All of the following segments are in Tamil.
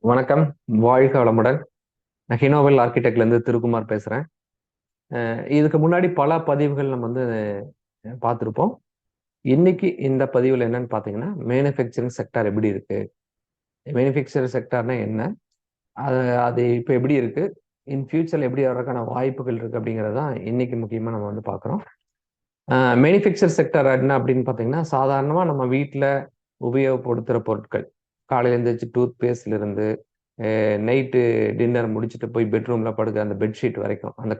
வணக்கம். வாழ்க வளமுடன். நான் ஹினோவல் ஆர்கிடெக்ட்ல இருந்து திருக்குமார் பேசுறேன். இதுக்கு முன்னாடி பல பதிவுகள் நம்ம வந்து பார்த்திருப்போம். இன்னைக்கு இந்த பதிவுல என்னன்னு பாத்தீங்கன்னா, மேனுஃபேக்சரிங் செக்டார் எப்படி இருக்கு? மேனுஃபேக்சரிங் செக்டார்னா என்ன? அது அது இப்ப எப்படி இருக்கு? இன் ஃபியூச்சர்ல எப்படி வர்றதுக்கான வாய்ப்புகள் இருக்கு? அப்படிங்கிறது தான் இன்னைக்கு முக்கியமா நம்ம வந்து பார்க்குறோம். மேனுஃபேக்சர் செக்டார் என்ன அப்படின்னு பாத்தீங்கன்னா, சாதாரணமா நம்ம வீட்ல உபயோகப்படுத்துற பொருட்கள். காலையில எந்திரிச்சு டூத் பேஸ்ட்ல இருந்து நைட்டு டின்னர் முடிச்சுட்டு போய் பெட்ரூம்ல படுக்கிற அந்த பெட்ஷீட் வரைக்கும், அந்த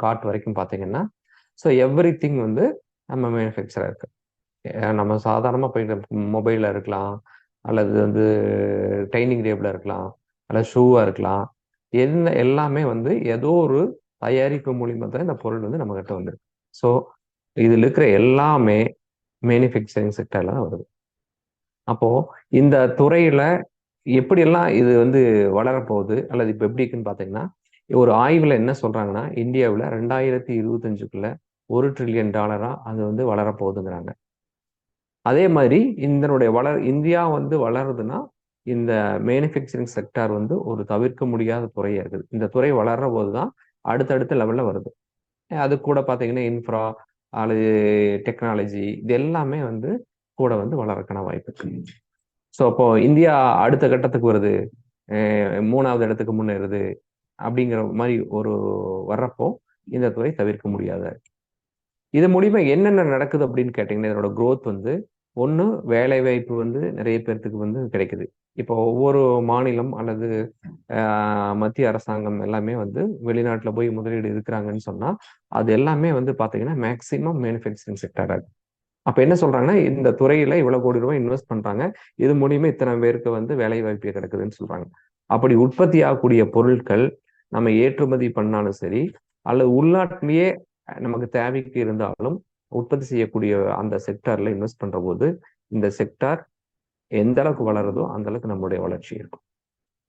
காட் வரைக்கும் பார்த்தீங்கன்னா, ஸோ எவ்ரிதிங் வந்து நம்ம மேனுஃபேக்சரா இருக்கு. நம்ம சாதாரணமா போயிட்டு மொபைலா இருக்கலாம், அல்லது வந்து டைனிங் டேபிளா இருக்கலாம், அல்லது ஷூவா இருக்கலாம். எல்லாமே வந்து ஏதோ ஒரு தயாரிப்பு மூலியமா தான் இந்த பொருள் வந்து நம்மகிட்ட வந்திருக்கு. ஸோ இதுல இருக்கிற எல்லாமே மேனுஃபேக்சரிங் செக்டர்ல தான் வருது. அப்போ இந்த துறையில எப்படியெல்லாம் இது வந்து வளரப்போகுது அல்லது இப்ப எப்படி இருக்குன்னு பாத்தீங்கன்னா, ஒரு ஆய்வுல என்ன சொல்றாங்கன்னா, இந்தியாவுல 2025க்குள்ள $1 ட்ரில்லியன் அது வந்து வளரப்போகுதுங்கிறாங்க. அதே மாதிரி இந்தியா வந்து வளருதுன்னா, இந்த மேனுஃபேக்சரிங் செக்டார் வந்து ஒரு தவிர்க்க முடியாத துறையா இருக்குது. இந்த துறை வளர்ற போதுதான் அடுத்தடுத்த லெவல்ல வருது. அது கூட பாத்தீங்கன்னா, இன்ஃப்ரா அல்லது டெக்னாலஜி இது எல்லாமே வந்து கூட வந்து வளர்றதுக்கான வாய்ப்பு இருக்கு. ஸோ அப்போ இந்தியா அடுத்த கட்டத்துக்கு வருது. 3வது இடத்துக்கு முன்னேறுது அப்படிங்கிற மாதிரி ஒரு வர்றப்போ இந்த துறை தவிர்க்க முடியாத. இது மூலியமா என்னென்ன நடக்குது அப்படின்னு கேட்டீங்கன்னா, இதனோட growth வந்து ஒண்ணு வேலை வாய்ப்பு வந்து நிறைய பேர்த்துக்கு வந்து கிடைக்குது. இப்போ ஒவ்வொரு மாநிலம் அல்லது மத்திய அரசாங்கம் எல்லாமே வந்து வெளிநாட்டுல போய் முதலீடு இருக்கிறாங்கன்னு சொன்னா, அது எல்லாமே வந்து பாத்தீங்கன்னா மேக்சிமம் மேனுஃபேக்சரிங் செக்டரா இருக்கு. அப்ப என்ன சொல்றாங்கன்னா, இந்த துறையில இவ்வளவு கோடி ரூபாய் இன்வெஸ்ட் பண்றாங்க. இது மூலியமா இத்தனை பேருக்கு வந்து வேலை வாய்ப்பு கிடைக்குதுன்னு சொல்றாங்க. அப்படி உற்பத்தி ஆகக்கூடிய பொருட்கள் நம்ம ஏற்றுமதி பண்ணாலும் சரி, அல்லது உள்நாட்டிலேயே நமக்கு தேவைக்கு இருந்தாலும் உற்பத்தி செய்யக்கூடிய அந்த செக்டார்ல இன்வெஸ்ட் பண்ற போது, இந்த செக்டார் எந்த அளவுக்கு வளருதோ அந்த அளவுக்கு நம்மளுடைய வளர்ச்சி இருக்கும்.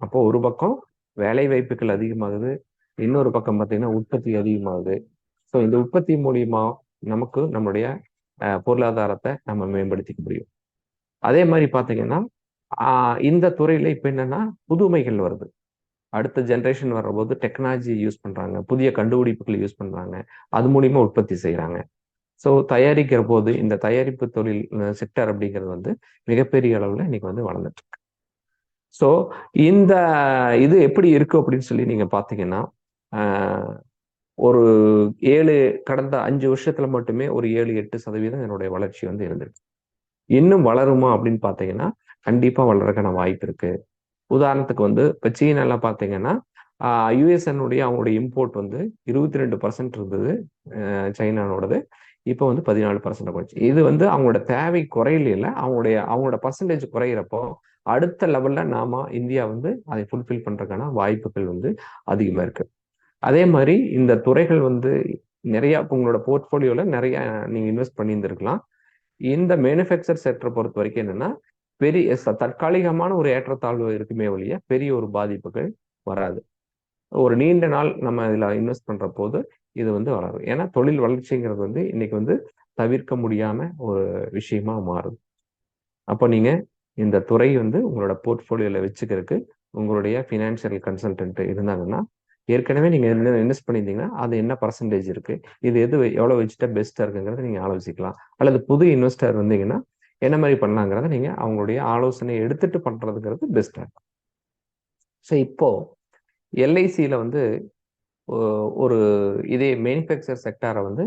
அப்போ ஒரு பக்கம் வேலை வாய்ப்புகள் அதிகமாகுது. இன்னொரு பக்கம் பார்த்தீங்கன்னா உற்பத்தி அதிகமாகுது. ஸோ இந்த உற்பத்தி மூலியமா நமக்கு நம்மளுடைய பொருளாதாரத்தை நம்ம மேம்படுத்திக்க முடியும். அதே மாதிரி பார்த்தீங்கன்னா, இந்த துறையில இப்ப என்னன்னா புதுமைகள் வருது. அடுத்த ஜெனரேஷன் வர்றபோது டெக்னாலஜி யூஸ் பண்றாங்க. புதிய கண்டுபிடிப்புகள் யூஸ் பண்றாங்க. அது மூலியமா உற்பத்தி செய்றாங்க. ஸோ தயாரிக்கிற போது இந்த தயாரிப்பு தொழில் செக்டார் அப்படிங்கிறது வந்து மிகப்பெரிய அளவுல இன்னைக்கு வந்து வளர்ந்துட்டு இருக்கு. ஸோ இந்த இது எப்படி இருக்கு அப்படின்னு சொல்லி நீங்க பார்த்தீங்கன்னா, ஆஹ் ஒரு 7 கடந்த 5 வருஷத்துல மட்டுமே ஒரு 7, 8% என்னுடைய வளர்ச்சி வந்து இருந்திருக்கு. இன்னும் வளருமா அப்படின்னு பார்த்தீங்கன்னா, கண்டிப்பா வளர்றதுக்கான வாய்ப்பு இருக்கு. உதாரணத்துக்கு வந்து இப்ப சீனால பார்த்தீங்கன்னா, யுஎஸ்என்னுடைய அவங்களுடைய இம்போர்ட் வந்து 22% இருந்தது சைனானோடது. இப்போ வந்து 14% போச்சு. இது வந்து அவங்களோட தேவை குறையல. அவங்களோட பர்சன்டேஜ் குறையிறப்போ, அடுத்த லெவல்ல இந்தியா வந்து அதை ஃபுல்ஃபில் பண்றதுக்கான வாய்ப்புகள் வந்து அதிகமா இருக்கு. அதே மாதிரி இந்த துறைகள் வந்து நிறைய இப்ப உங்களோட போர்ட்ஃபோலியோல நிறைய நீங்க இன்வெஸ்ட் பண்ணியிருந்திருக்கலாம். இந்த மேனுஃபேக்சர் செக்டர் பொறுத்த வரைக்கும் என்னன்னா, தற்காலிகமான ஒரு ஏற்றத்தாழ்வு இருக்குமே ஒழிய, பெரிய ஒரு பாதிப்புகள் வராது. ஒரு நீண்ட நாள் நம்ம இதுல இன்வெஸ்ட் பண்ற போது, இது வந்து வளரும். ஏன்னா தொழில் வளர்ச்சிங்கிறது வந்து இன்னைக்கு வந்து தவிர்க்க முடியாம ஒரு விஷயமா மாறுது. அப்ப நீங்க இந்த துறை வந்து உங்களோட போர்ட்ஃபோலியோல வச்சுக்கிறதுக்கு, உங்களுடைய ஃபினான்ஷியல் கன்சல்டன்ட் இருந்தாங்கன்னா, ஏற்கனவே நீங்க இன்வெஸ்ட் பண்ணியிருந்தீங்கன்னா, அது என்ன பெர்சன்டேஜ் இருக்கு? இது எவ்வளவு வச்சுட்டா பெஸ்ட்டா இருக்குங்கிறத நீங்க ஆலோசிக்கலாம். அல்லது புது இன்வெஸ்டர் இருந்தீங்கன்னா, என்ன மாரி பண்ணலாங்கிறத நீங்க அவங்களுடைய ஆலோசனை எடுத்துட்டு பண்றதுங்கிறது பெஸ்ட்டா இருக்கும். ஸோ இப்போ எல்ஐசியில வந்து ஒ ஒரு இதே மேனுஃபேக்சர் செக்டார வந்து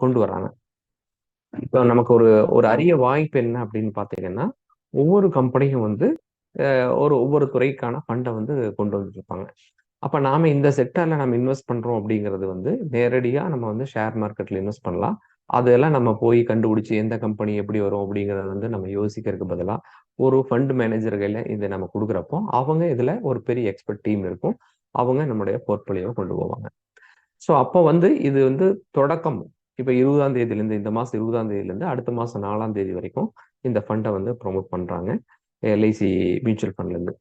கொண்டு வராங்க. இப்போ நமக்கு ஒரு ஒரு அரிய வாய்ப்பு என்ன அப்படின்னு பார்த்தீங்கன்னா, ஒவ்வொரு கம்பெனியும் வந்து ஒவ்வொரு துறைக்கான ஃபண்ட வந்து கொண்டு வந்துட்டு இருப்பாங்க. அப்ப நாம இந்த செக்டார்ல நம்ம இன்வெஸ்ட் பண்றோம் அப்படிங்கிறது வந்து நேரடியா நம்ம வந்து ஷேர் மார்க்கெட்ல இன்வெஸ்ட் பண்ணலாம். அதெல்லாம் நம்ம போய் கண்டுபிடிச்சு எந்த கம்பெனி எப்படி வரும் அப்படிங்கிறத வந்து நம்ம யோசிக்கிறதுக்கு பதிலா, ஒரு ஃபண்ட் மேனேஜர் கையில இத நம்ம குடுக்குறப்போ, அவங்க இதுல ஒரு பெரிய எக்ஸ்பர்ட் டீம் இருக்கும். அவங்க நம்முடைய போர்ட்ஃபோலியோவ கொண்டு போவாங்க. ஸோ அப்போ வந்து இது வந்து தொடக்கம். இப்ப 20ஆம் தேதியிலிருந்து இந்த மாசம் 20ஆம் தேதியிலிருந்து அடுத்த மாசம் 4ஆம் தேதி வரைக்கும் இந்த ஃபண்ட வந்து ப்ரொமோட் பண்றாங்க. எல்ஐசி மியூச்சுவல் ஃபண்ட்ல இருந்து.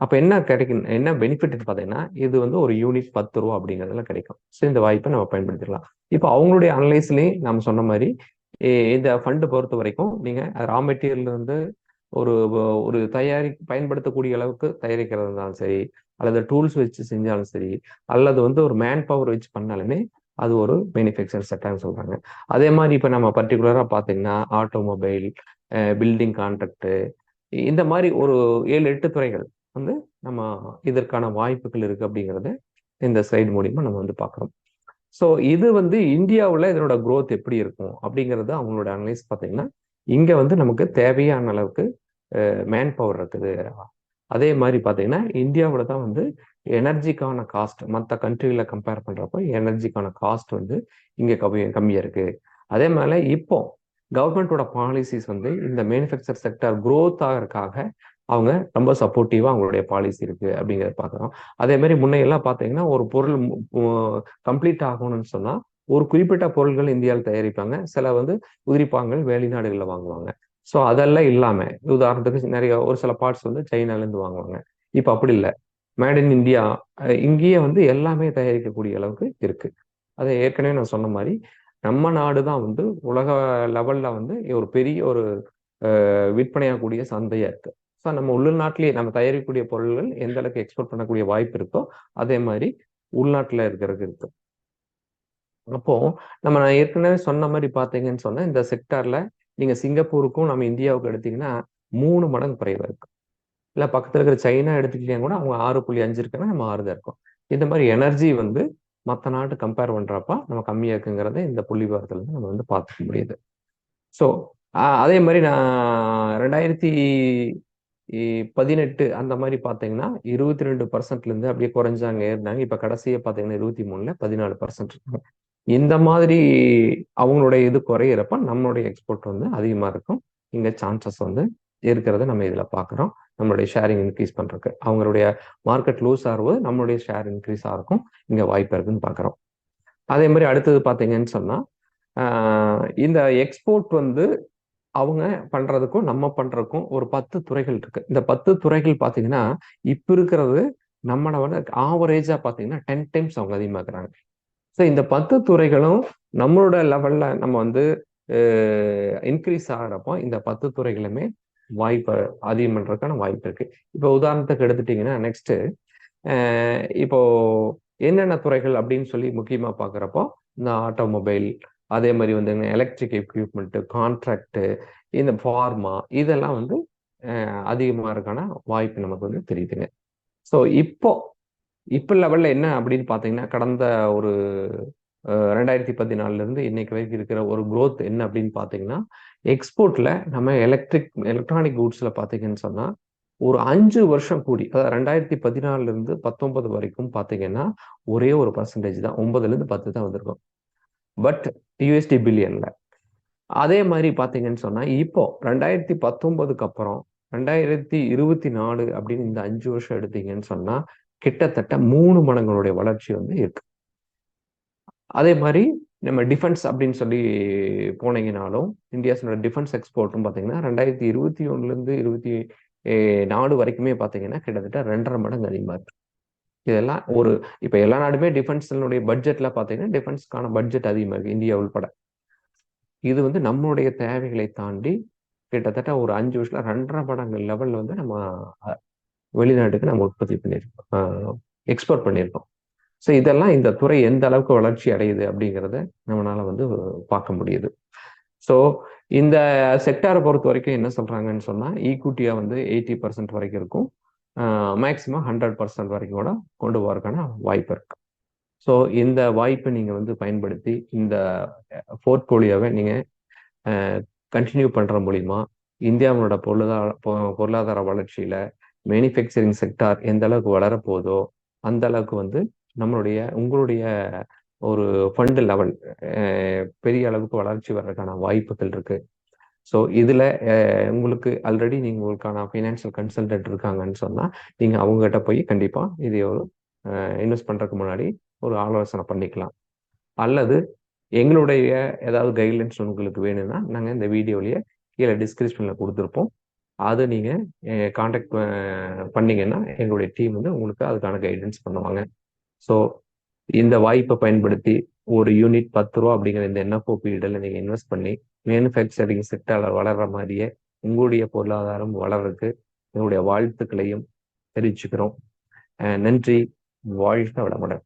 அப்ப என்ன கிடைக்கும், என்ன பெனிஃபிட் பார்த்தீங்கன்னா, இது வந்து ஒரு யூனிட் ரூ. 10 அப்படிங்கிறதுல கிடைக்கும். ஸோ இந்த வாய்ப்பை நம்ம பயன்படுத்திக்கலாம். இப்போ அவங்களுடைய அனலைஸ்லயும் நாம சொன்ன மாரி, இந்த ஃபண்ட் பொறுத்த வரைக்கும் நீங்க ரா மெட்டீரியல்ல இருந்து ஒரு ஒரு பயன்படுத்தக்கூடிய அளவுக்கு தயாரிக்கிறது இருந்தாலும் சரி, அல்லது டூல்ஸ் வச்சு செஞ்சாலும் சரி, அல்லது வந்து ஒரு மேன் பவர் வச்சு பண்ணாலுமே அது ஒரு மேனுஃபேக்சர் செக்டார்னு சொல்றாங்க. அதே மாதிரி இப்ப நம்ம பர்டிகுலரா பாத்தீங்கன்னா ஆட்டோமொபைல், பில்டிங் கான்ட்ராக்ட், இந்த மாதிரி ஒரு 7-8 துறைகள் வந்து நம்ம இதற்கான வாய்ப்புகள் இருக்கு அப்படிங்கறத இந்த ஸ்லைடு மூலியமா நம்ம வந்து பாக்குறோம். ஸோ இது வந்து இந்தியாவில் இதனோட growth எப்படி இருக்கும் அப்படிங்கிறது அவங்களோட அனலைஸ் பார்த்தீங்கன்னா, இங்க வந்து நமக்கு தேவையான அளவுக்கு மேன் பவர் இருக்குது. அதே மாதிரி பார்த்தீங்கன்னா இந்தியாவில் தான் வந்து எனர்ஜிக்கான காஸ்ட் மற்ற கண்ட்ரிகளை கம்பேர் பண்றப்போ எனர்ஜிக்கான காஸ்ட் வந்து இங்க கம்மியா இருக்கு. அதே மாதிரி இப்போ கவர்மெண்டோட பாலிசிஸ் வந்து இந்த மேனுஃபேக்சர் செக்டர் growth ஆகிறதுக்காக அவங்க ரொம்ப சப்போர்ட்டிவா அவங்களுடைய பாலிசி இருக்கு அப்படிங்கிறத பார்க்குறோம். அதே மாதிரி முன்னையெல்லாம் பார்த்தீங்கன்னா ஒரு பொருள் கம்ப்ளீட் ஆகணும்னு சொன்னா ஒரு குறிப்பிட்ட பொருள்கள் இந்தியாவில் தயாரிப்பாங்க. சில வந்து உதிரிப்பாகங்கள் வெளிநாடுகளில் வாங்குவாங்க. ஸோ அதெல்லாம் இல்லாம உதாரணத்துக்கு நிறைய ஒரு சில பார்ட்ஸ் வந்து சைனால இருந்து வாங்குவாங்க. இப்ப அப்படி இல்லை. மேட் இன் இந்தியா இங்கேயே வந்து எல்லாமே தயாரிக்கக்கூடிய அளவுக்கு இருக்கு. அதை ஏற்கனவே நான் சொன்ன மாதிரி நம்ம நாடு தான் வந்து உலக லெவல்ல வந்து ஒரு பெரிய ஒரு விற்பனையாகக்கூடிய சந்தையா இருக்கு. ஸோ நம்ம உள்நாட்டிலேயே நம்ம தயாரிக்கக்கூடிய பொருள்கள் எந்த அளவுக்கு எக்ஸ்போர்ட் பண்ணக்கூடிய வாய்ப்பு இருக்கோ அதே மாதிரி உள்நாட்டுல இருக்கிறதுக்கு இருக்கு. அப்போ நான் ஏற்கனவே சொன்ன மாதிரி பாத்தீங்கன்னு சொன்னா இந்த செக்டார்ல நீங்க சிங்கப்பூருக்கும் நம்ம இந்தியாவுக்கும் எடுத்தீங்கன்னா 3 மடங்கு குறைவா இருக்கு. இல்ல பக்கத்துல இருக்கிற சைனா எடுத்துக்கிட்டீங்கன்னா கூட அவங்க 6.5 இருக்குன்னா நம்ம 6 தான் இருக்கோம். இந்த மாதிரி எனர்ஜி வந்து மற்ற நாட்டு கம்பேர் பண்றப்ப நம்ம கம்மியா இருக்குங்கிறத இந்த புள்ளி விவரத்துல இருந்து நம்ம வந்து பார்த்துக்க முடியுது. ஸோ அதே மாதிரி நான் 2018 அந்த மாதிரி பாத்தீங்கன்னா 22% இருந்து அப்படியே குறைஞ்சாங்க ஏறினாங்க. இப்ப கடைசியா பாத்தீங்கன்னா 23ல 14% இருக்காங்க. இந்த மாதிரி அவங்களுடைய இது குறையிறப்ப நம்மளுடைய எக்ஸ்போர்ட் வந்து அதிகமா இருக்கும். இங்க சான்சஸ் வந்து இருக்கிறத நம்ம இதுல பாக்குறோம். நம்மளுடைய ஷேரிங் இன்க்ரீஸ் பண்றதுக்கு அவங்களுடைய மார்க்கெட் லூஸ் ஆகும்போது நம்மளுடைய ஷேர் இன்க்ரீஸ் ஆகும் இங்க வாய்ப்பு இருக்குன்னு பாக்குறோம். அதே மாதிரி அடுத்தது பாத்தீங்கன்னு சொன்னா இந்த எக்ஸ்போர்ட் வந்து அவங்க பண்றதுக்கும் நம்ம பண்றதுக்கும் ஒரு 10 துறைகள் இருக்கு. இந்த 10 துறைகள் பாத்தீங்கன்னா இப்ப இருக்கிறது நம்மளை விட ஆவரேஜா பாத்தீங்கன்னா 10 டைம்ஸ் அவங்க அதிகமா இருக்கிறாங்க. ஸோ இந்த 10 துறைகளும் நம்மளோட லெவல்ல நம்ம வந்து இன்க்ரீஸ் ஆகிறப்போ இந்த 10 துறைகளுமே வாய்ப்பு அதிகம் பண்றதுக்கான வாய்ப்பு இருக்கு. இப்போ உதாரணத்துக்கு எடுத்துட்டீங்கன்னா நெக்ஸ்ட் இப்போ என்னென்ன துறைகள் அப்படின்னு சொல்லி முக்கியமா பாக்குறப்போ இந்த ஆட்டோமொபைல், அதே மாதிரி வந்து எலக்ட்ரிக் எக்யூப்மெண்ட், கான்ட்ராக்ட், இந்த ஃபார்மா இதெல்லாம் வந்து அதிகமா இருக்கான வாய்ப்பு நமக்கு வந்து தெரியுதுங்க. ஸோ இப்போ லெவல்ல என்ன அப்படின்னு பாத்தீங்கன்னா கடந்த ஒரு 2014 இருந்து இன்னைக்கு வரைக்கும் இருக்கிற ஒரு growth என்ன அப்படின்னு பாத்தீங்கன்னா எக்ஸ்போர்ட்ல நம்ம எலக்ட்ரானிக் கூட்ஸ்ல பாத்தீங்கன்னு சொன்னா ஒரு 5 வருஷம் கூடி அதாவது 2014 இருந்து 19 வரைக்கும் பாத்தீங்கன்னா ஒரே ஒரு பர்சன்டேஜ் தான் 9ல இருந்து 10 தான் வந்திருக்கும். பட் யூஎஸ்டி பில்லியன்ல அதே மாதிரி பாத்தீங்கன்னு சொன்னா இப்போ 2019க்கு அப்புறம் 2024 அப்படின்னு இந்த 5 வருஷம் எடுத்தீங்கன்னு சொன்னா கிட்டத்தட்ட 3 மடங்களுடைய வளர்ச்சி வந்து இருக்கு. அதே மாதிரி நம்ம டிஃபென்ஸ் அப்படின்னு சொல்லி போனீங்கனாலும் இந்தியாஸோட டிஃபென்ஸ் எக்ஸ்போர்ட்டும் பாத்தீங்கன்னா 2021ல இருந்து 24 வரைக்குமே பாத்தீங்கன்னா கிட்டத்தட்ட 2.5 மடங்கு அதிகமா இருக்கு. இதெல்லாம் இப்ப எல்லா நாடுமே டிஃபென்ஸினுடைய பட்ஜெட்ல பாத்தீங்கன்னா டிஃபென்ஸ்க்கான பட்ஜெட் அதிகமா இருக்கு இந்தியா உள்பட. இது வந்து நம்மளுடைய தேவைகளை தாண்டி கிட்டத்தட்ட ஒரு 5 வருஷத்துல 2.5 மடங்கு லெவல்ல வந்து நம்ம வெளிநாட்டுக்கு நம்ம உற்பத்தி பண்ணியிருக்கோம், எக்ஸ்போர்ட் பண்ணியிருக்கோம். ஸோ இதெல்லாம் இந்த துறை எந்த அளவுக்கு வளர்ச்சி அடையுது அப்படிங்கிறத நம்மளால வந்து பார்க்க முடியுது. ஸோ இந்த செக்டாரை பொறுத்த வரைக்கும் என்ன சொல்றாங்கன்னு சொன்னா ஈக்விட்டியா வந்து 80% வரைக்கும் இருக்கும், மேக்சிமம் 100% வரைக்கும் கூட கொண்டு போறதுக்கான வாய்ப்பு இருக்கு. ஸோ இந்த வாய்ப்பை நீங்க வந்து பயன்படுத்தி இந்த போர்ட்போலியோவை நீங்க கண்டினியூ பண்ற மூலியமா இந்தியாவோட பொருளாதார வளர்ச்சியில மேனுஃபேக்சரிங் செக்டார் எந்த அளவுக்கு வளரப்போதோ அந்த அளவுக்கு வந்து உங்களுடைய ஒரு ஃபண்ட் லெவல் பெரிய அளவுக்கு வளர்ச்சி வர்றதுக்கான வாய்ப்புகள் இருக்கு. ஸோ இதுல உங்களுக்கு ஆல்ரெடி நீங்க உங்களுக்கான ஃபைனான்சியல் கன்சல்டன்ட் இருக்காங்கன்னு சொன்னா நீங்க அவங்ககிட்ட போய் கண்டிப்பா இதை ஒரு இன்வெஸ்ட் பண்றதுக்கு முன்னாடி ஒரு ஆலோசனை பண்ணிக்கலாம். அல்லது எங்களுடைய ஏதாவது கைட்லைன்ஸ் உங்களுக்கு வேணும்னா நாங்க இந்த வீடியோலயே கீழே டிஸ்கிரிப்ஷன்ல கொடுத்துருப்போம். அதை நீங்க கான்டாக்ட் பண்ணீங்கன்னா எங்களுடைய டீம் வந்து உங்களுக்கு அதுக்கான கைடன்ஸ் பண்ணுவாங்க. ஸோ இந்த வாய்ப்பை பயன்படுத்தி ஒரு யூனிட் 10 ரூபா அப்படிங்கிற இந்த என்எஃப்ஓ பீரியட்ல நீங்க இன்வெஸ்ட் பண்ணி மேனுஃபேக்சரிங் செக்டர்ல வளர்ற மாதிரியே உங்களுடைய பொருளாதாரம் வளர்றதுக்கு என்னுடைய வாழ்த்துக்களையும் தெரிவிச்சுக்கிறோம். நன்றி. வாழ்க வளமுடன்.